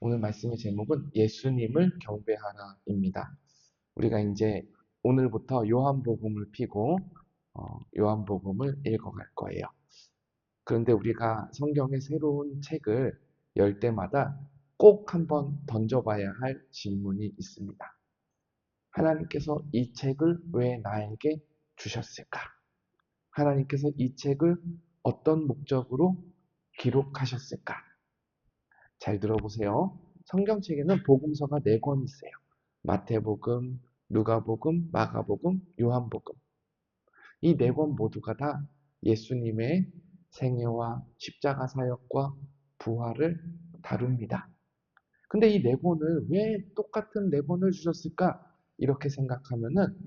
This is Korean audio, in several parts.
오늘 말씀의 제목은 예수님을 경배하라입니다. 우리가 이제 오늘부터 요한복음을 피고 요한복음을 읽어갈 거예요. 그런데 우리가 성경의 새로운 책을 열 때마다 꼭 한번 던져봐야 할 질문이 있습니다. 하나님께서 이 책을 왜 나에게 주셨을까? 하나님께서 이 책을 어떤 목적으로 기록하셨을까? 잘 들어보세요. 성경책에는 복음서가 4권 있어요. 마태복음, 누가복음, 마가복음, 요한복음. 이 4권 모두가 다 예수님의 생애와 십자가 사역과 부활을 다룹니다. 근데 이 4권을 왜 똑같은 4권을 주셨을까? 이렇게 생각하면은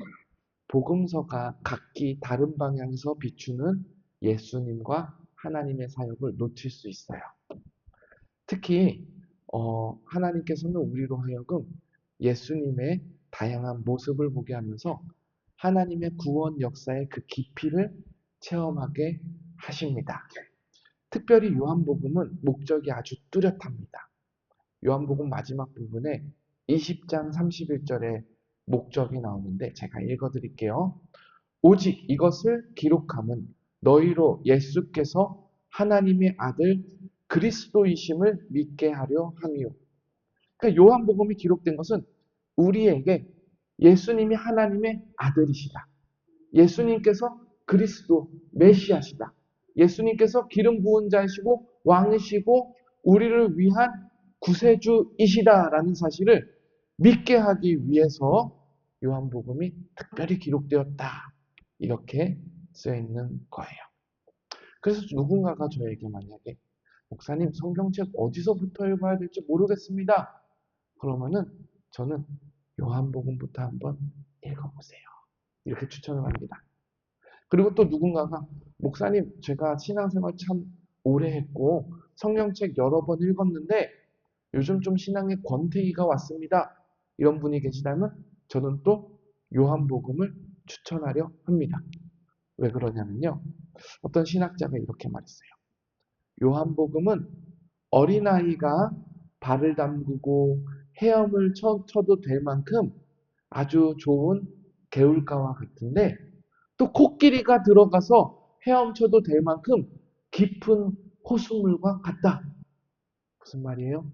복음서가 각기 다른 방향에서 비추는 예수님과 하나님의 사역을 놓칠 수 있어요. 특히 하나님께서는 우리로 하여금 예수님의 다양한 모습을 보게 하면서 하나님의 구원 역사의 그 깊이를 체험하게 하십니다. 특별히 요한복음은 목적이 아주 뚜렷합니다. 요한복음 마지막 부분에 20장 31절에 목적이 나오는데 제가 읽어드릴게요. 오직 이것을 기록함은 너희로 예수께서 하나님의 아들 그리스도이심을 믿게 하려 함이요. 그러니까 요한복음이 기록된 것은 우리에게 예수님이 하나님의 아들이시다. 예수님께서 그리스도 메시아시다. 예수님께서 기름 부은 자이시고 왕이시고 우리를 위한 구세주이시다라는 사실을 믿게 하기 위해서 요한복음이 특별히 기록되었다. 이렇게 쓰여있는 거예요. 그래서 누군가가 저에게 만약에 목사님 성경책 어디서부터 읽어야 될지 모르겠습니다. 그러면은 저는 요한복음부터 한번 읽어보세요. 이렇게 추천을 합니다. 그리고 또 누군가가 목사님 제가 신앙생활 참 오래 했고 성경책 여러 번 읽었는데 요즘 좀 신앙의 권태기가 왔습니다. 이런 분이 계시다면 저는 또 요한복음을 추천하려 합니다. 왜 그러냐면요. 어떤 신학자가 이렇게 말했어요. 요한복음은 어린아이가 발을 담그고 헤엄을 쳐도 될 만큼 아주 좋은 개울가와 같은데 또 코끼리가 들어가서 헤엄쳐도 될 만큼 깊은 호수물과 같다. 무슨 말이에요?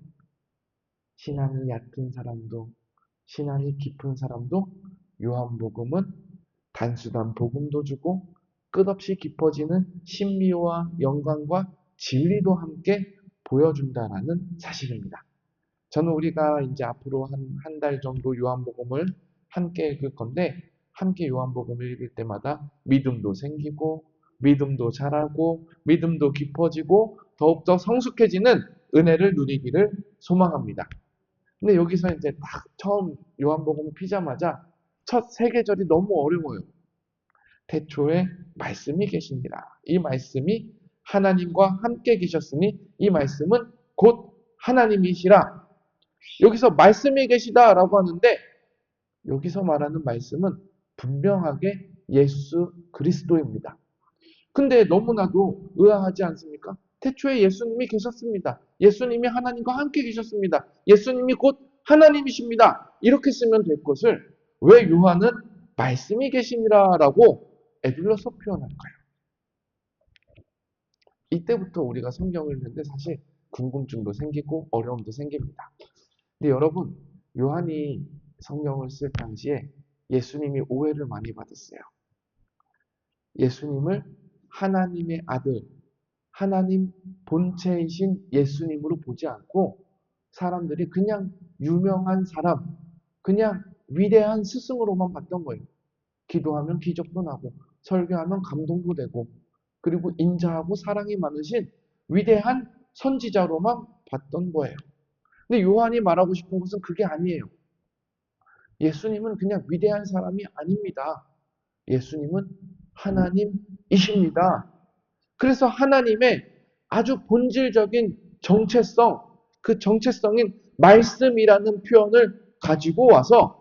신앙이 얕은 사람도 신앙이 깊은 사람도 요한복음은 단순한 복음도 주고 끝없이 깊어지는 신비와 영광과 진리도 함께 보여준다라는 사실입니다. 저는 우리가 이제 앞으로 한 달 정도 요한복음을 함께 읽을 건데 함께 요한복음을 읽을 때마다 믿음도 생기고 믿음도 자라고 믿음도 깊어지고 더욱더 성숙해지는 은혜를 누리기를 소망합니다. 근데 여기서 이제 딱 처음 요한복음을 피자마자 첫 3계절이 너무 어려워요. 태초에 말씀이 계시니라. 이 말씀이 하나님과 함께 계셨으니 이 말씀은 곧 하나님이시라. 여기서 말씀이 계시다라고 하는데 여기서 말하는 말씀은 분명하게 예수 그리스도입니다. 근데 너무나도 의아하지 않습니까? 태초에 예수님이 계셨습니다. 예수님이 하나님과 함께 계셨습니다. 예수님이 곧 하나님이십니다. 이렇게 쓰면 될 것을 왜 요한은 말씀이 계시니라라고 에둘러서 표현할까요? 이때부터 우리가 성경을 읽는데 사실 궁금증도 생기고 어려움도 생깁니다. 근데 여러분, 요한이 성경을 쓸 당시에 예수님이 오해를 많이 받았어요. 예수님을 하나님의 아들, 하나님 본체이신 예수님으로 보지 않고 사람들이 그냥 유명한 사람, 그냥 위대한 스승으로만 봤던 거예요. 기도하면 기적도 나고 설교하면 감동도 되고 그리고 인자하고 사랑이 많으신 위대한 선지자로만 봤던 거예요. 근데 요한이 말하고 싶은 것은 그게 아니에요. 예수님은 그냥 위대한 사람이 아닙니다. 예수님은 하나님이십니다. 그래서 하나님의 아주 본질적인 정체성, 그 정체성인 말씀이라는 표현을 가지고 와서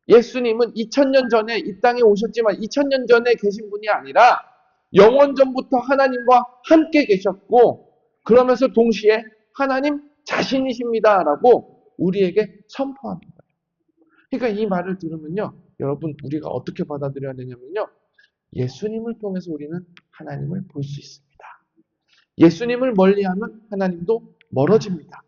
예수님은 2000년 전에 이 땅에 오셨지만 2000년 전에 계신 분이 아니라 영원전부터 하나님과 함께 계셨고 그러면서 동시에 하나님 자신이십니다 라고 우리에게 선포하는 거예요. 그러니까 이 말을 들으면요, 여러분 우리가 어떻게 받아들여야 되냐면요, 예수님을 통해서 우리는 하나님을 볼 수 있습니다. 예수님을 멀리하면 하나님도 멀어집니다.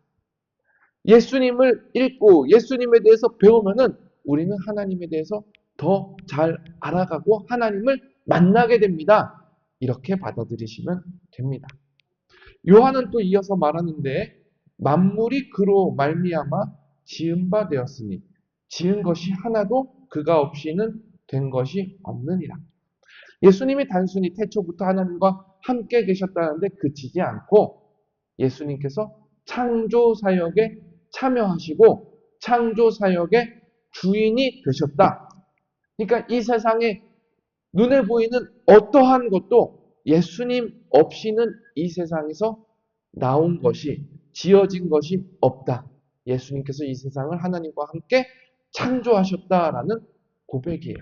예수님을 읽고 예수님에 대해서 배우면은 우리는 하나님에 대해서 더 잘 알아가고 하나님을 만나게 됩니다. 이렇게 받아들이시면 됩니다. 요한은 또 이어서 말하는데, 만물이 그로 말미암아 지은 바 되었으니 지은 것이 하나도 그가 없이는 된 것이 없느니라. 예수님이 단순히 태초부터 하나님과 함께 계셨다는데 그치지 않고 예수님께서 창조 사역에 참여하시고 창조 사역의 주인이 되셨다. 그러니까 이 세상에 눈에 보이는 어떠한 것도 예수님 없이는 이 세상에서 나온 것이, 지어진 것이 없다. 예수님께서 이 세상을 하나님과 함께 창조하셨다라는 고백이에요.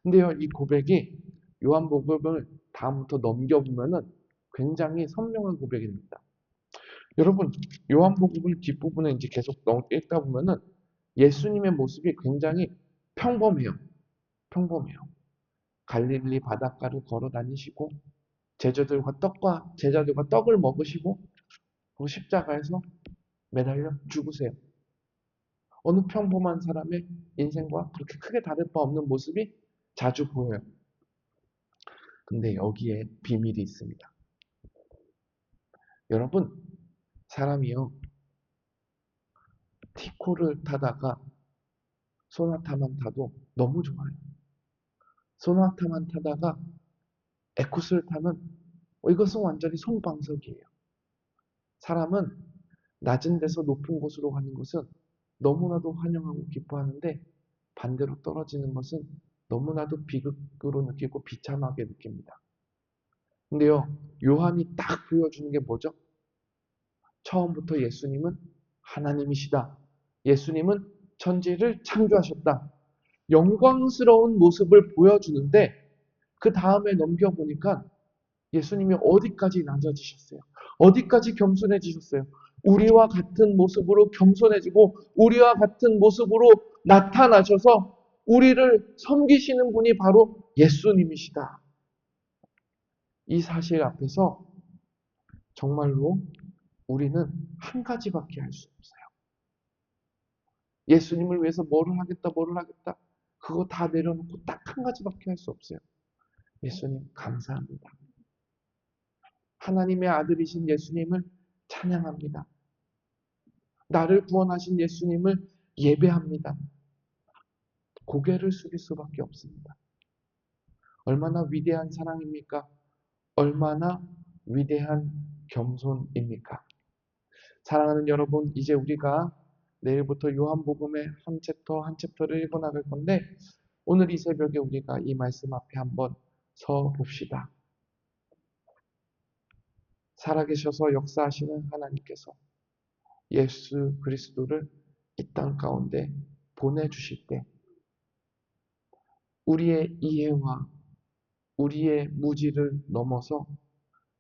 근데요, 이 고백이 요한복음을 다음부터 넘겨보면은 굉장히 선명한 고백입니다. 여러분, 요한복음을 뒷부분에 이제 계속 읽다 보면은 예수님의 모습이 굉장히 평범해요. 평범해요. 갈릴리 바닷가를 걸어 다니시고 제자들과 떡을 먹으시고 그리고 십자가에서 매달려 죽으세요. 어느 평범한 사람의 인생과 그렇게 크게 다를 바 없는 모습이 자주 보여요. 근데 여기에 비밀이 있습니다. 여러분, 사람이요, 티코를 타다가 소나타만 타도 너무 좋아요. 소나타만 타다가 에쿠스를 타면 이것은 완전히 손방석이에요. 사람은 낮은 데서 높은 곳으로 가는 것은 너무나도 환영하고 기뻐하는데 반대로 떨어지는 것은 너무나도 비극으로 느끼고 비참하게 느낍니다. 근데요, 요한이 딱 보여주는 게 뭐죠? 처음부터 예수님은 하나님이시다. 예수님은 천지를 창조하셨다. 영광스러운 모습을 보여주는데 그 다음에 넘겨보니까 예수님이 어디까지 낮아지셨어요? 어디까지 겸손해지셨어요? 우리와 같은 모습으로 겸손해지고 우리와 같은 모습으로 나타나셔서 우리를 섬기시는 분이 바로 예수님이시다. 이 사실 앞에서 정말로 우리는 한 가지밖에 할 수 없어요. 예수님을 위해서 뭐를 하겠다. 그거 다 내려놓고 딱 한 가지밖에 할 수 없어요. 예수님 감사합니다. 하나님의 아들이신 예수님을 찬양합니다. 나를 구원하신 예수님을 예배합니다. 고개를 숙일 수밖에 없습니다. 얼마나 위대한 사랑입니까? 얼마나 위대한 겸손입니까? 사랑하는 여러분, 이제 우리가 내일부터 요한복음의 한 챕터 한 챕터를 읽어 나갈 건데 오늘 이 새벽에 우리가 이 말씀 앞에 한번 서 봅시다. 살아계셔서 역사하시는 하나님께서 예수 그리스도를 이 땅 가운데 보내주실 때 우리의 이해와 우리의 무지를 넘어서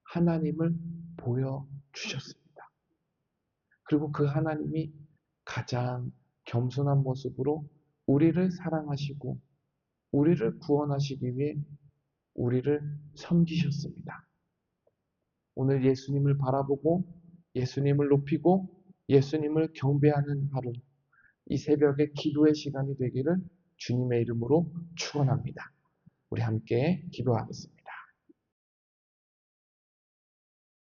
하나님을 보여주셨습니다. 그리고 그 하나님이 가장 겸손한 모습으로 우리를 사랑하시고 우리를 구원하시기 위해 우리를 섬기셨습니다. 오늘 예수님을 바라보고 예수님을 높이고 예수님을 경배하는 하루, 이 새벽에 기도의 시간이 되기를 주님의 이름으로 축원합니다. 우리 함께 기도하겠습니다.